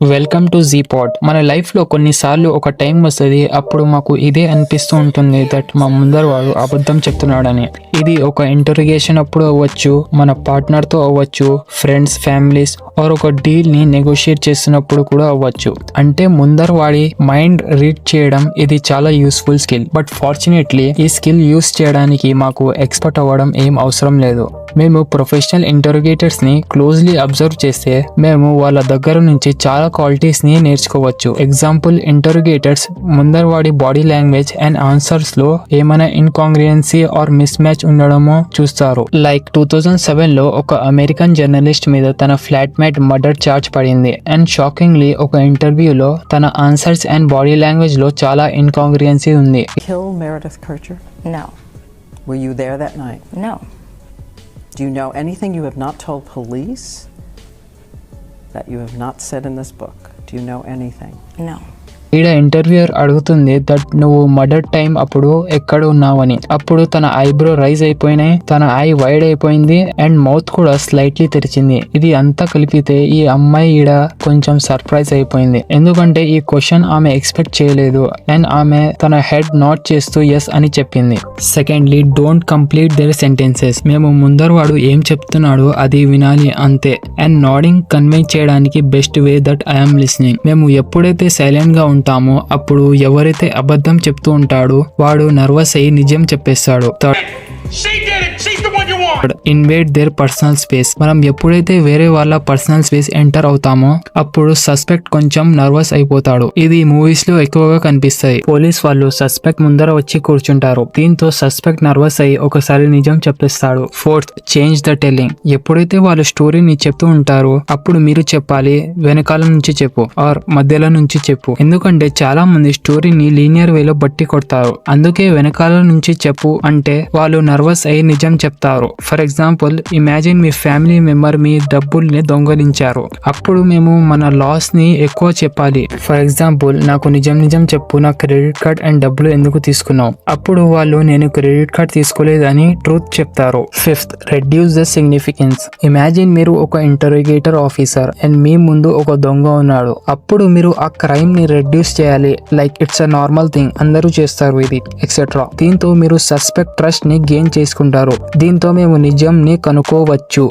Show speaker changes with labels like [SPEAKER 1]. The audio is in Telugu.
[SPEAKER 1] వెల్కమ్ టు జీ పాడ్. మన లైఫ్లో కొన్నిసార్లు ఒక టైం వస్తుంది, అప్పుడు మాకు ఇదే అనిపిస్తూ ఉంటుంది దట్ మా ముందర వాడు అబద్ధం చెప్తున్నాడని. ఇది ఒక ఇంటర్రోగేషన్ అప్పుడు అవ్వచ్చు, మన పార్ట్నర్తో అవ్వచ్చు, ఫ్రెండ్స్, ఫ్యామిలీస్ ఆర్ ఒక డీల్ని నెగోషియేట్ చేస్తున్నప్పుడు కూడా అవ్వచ్చు. అంటే ముందర వాడి మైండ్ రీడ్ చేయడం ఇది చాలా యూస్ఫుల్ స్కిల్. బట్ ఫార్చునేట్లీ ఈ స్కిల్ యూస్ చేయడానికి మాకు ఎక్స్పర్ట్ అవ్వడం ఏం అవసరం లేదు. మేము ప్రొఫెషనల్ ఇంటరోగేటర్స్ ని క్లోజ్లీ అబ్జర్వ్ చేస్తే మేము వాళ్ళ దగ్గర నుంచి చాలా క్వాలిటీస్ ని నేర్చుకోవచ్చు. ఎగ్జాంపుల్, ఇంటరోగేటర్స్ ముందర వాడి బాడీ లాంగ్వేజ్ అండ్ ఆన్సర్స్ లో ఏమైనా ఇన్కాంగ్రియన్సీ ఆర్ మిస్ మ్యాచ్ ఉండడమో చూస్తారు. లైక్ 2007 లో ఒక అమెరికన్ జర్నలిస్ట్ మీద తన ఫ్లాట్మేట్ మర్డర్ చార్జ్ పడింది. అండ్ షాకింగ్లీ ఒక ఇంటర్వ్యూలో తన ఆన్సర్స్ అండ్ బాడీ లాంగ్వేజ్ లో చాలా ఇన్కాంగ్రియన్సీ ఉంది.
[SPEAKER 2] Kill Meredith Kercher?
[SPEAKER 3] No.
[SPEAKER 2] Were you there that night?
[SPEAKER 3] No.
[SPEAKER 2] Do you know anything you have not told police that you have not said in this book? Do you know anything?
[SPEAKER 3] No.
[SPEAKER 1] ఈడ ఇంటర్వ్యూయర్ అడుగుతుంది దట్ నువ్వు మర్డర్ టైం అప్పుడు ఎక్కడ ఉన్నావని. అప్పుడు తన ఐబ్రో రైజ్ అయిపోయినాయి, తన ఐ వైడ్ అయిపోయింది అండ్ మౌత్ కూడా స్లైట్లీ తెరిచింది. ఇది అంతా కలిపితే ఈ అమ్మాయి ఈడ కొంచెం సర్ప్రైజ్ అయిపోయింది, ఎందుకంటే ఈ క్వశ్చన్ ఆమె ఎక్స్పెక్ట్ చేయలేదు. అండ్ ఆమె తన హెడ్ నాట్ చేస్తూ ఎస్ అని చెప్పింది. Secondly, don't complete there sentences. మేము ముందర వాడు ఏం చెప్తున్నాడో అది వినాలి అంతే. అండ్ నాడింగ్ కన్వే చేయడానికి best way that I'm listening. మేము ఎప్పుడైతే సైలెంట్ గా ఉంటామో అప్పుడు ఎవరైతే అబద్ధం చెప్తూ ఉంటాడో వాడు నర్వస్ అయ్యి నిజం చెప్పేస్తాడు. Invade there personal space. మనం ఎప్పుడైతే వేరే వాళ్ళ పర్సనల్ స్పేస్ ఎంటర్ అవుతామో అప్పుడు సస్పెక్ట్ కొంచెం నర్వస్ అయిపోతాడు. ఇది మూవీస్ లో ఎక్కువగా కనిపిస్తాయి. పోలీస్ వాళ్ళు సస్పెక్ట్ ముందర వచ్చి కూర్చుంటారు, దీంతో సస్పెక్ట్ నర్వస్ అయ్యి ఒకసారి నిజం చెప్పేస్తాడు. Fourth, change the telling. ఎప్పుడైతే వాళ్ళు స్టోరీని చెప్తూ ఉంటారో అప్పుడు మీరు చెప్పాలి వెనకాల నుంచి చెప్పు ఆర్ మధ్యలో నుంచి చెప్పు. ఎందుకంటే చాలా మంది స్టోరీని లీనియర్ వేలో బట్టి కొడతారు. అందుకే వెనకాల నుంచి చెప్పు అంటే వాళ్ళు నర్వస్ అయ్యి నిజం చెప్తారు. ఫర్ ఎగ్జాంపుల్, ఇమాజిన్ మీ ఫ్యామిలీ మెంబర్ మీ డబ్బుల్ని దొంగలించారు. అప్పుడు మేము మన లాస్ ని ఎక్కువ చెప్పాలి. ఫర్ ఎగ్జాంపుల్, నాకు నిజం చెప్పు, నా క్రెడిట్ కార్డ్ అండ్ డబ్బులు ఎందుకు తీసుకున్నావు. అప్పుడు వాళ్ళు నేను క్రెడిట్ కార్డ్ తీసుకోలేదని ట్రూత్ చెప్తారు. Fifth, reduce the significance. Imagine మీరు ఒక ఇంటరోగేటర్ ఆఫీసర్ అండ్ మీ ముందు ఒక దొంగ ఉన్నాడు. అప్పుడు మీరు ఆ క్రైమ్ ని రెడ్యూస్ చేయాలి. Like it's a normal thing, అందరూ చేస్తారు ఇది ఎక్సెట్రా. దీంతో మీరు సస్పెక్ట్ ట్రస్ట్ ని గెయిన్ చేసుకుంటారు. దీంతో మేము నిజం ని కనుక్కోవచ్చు.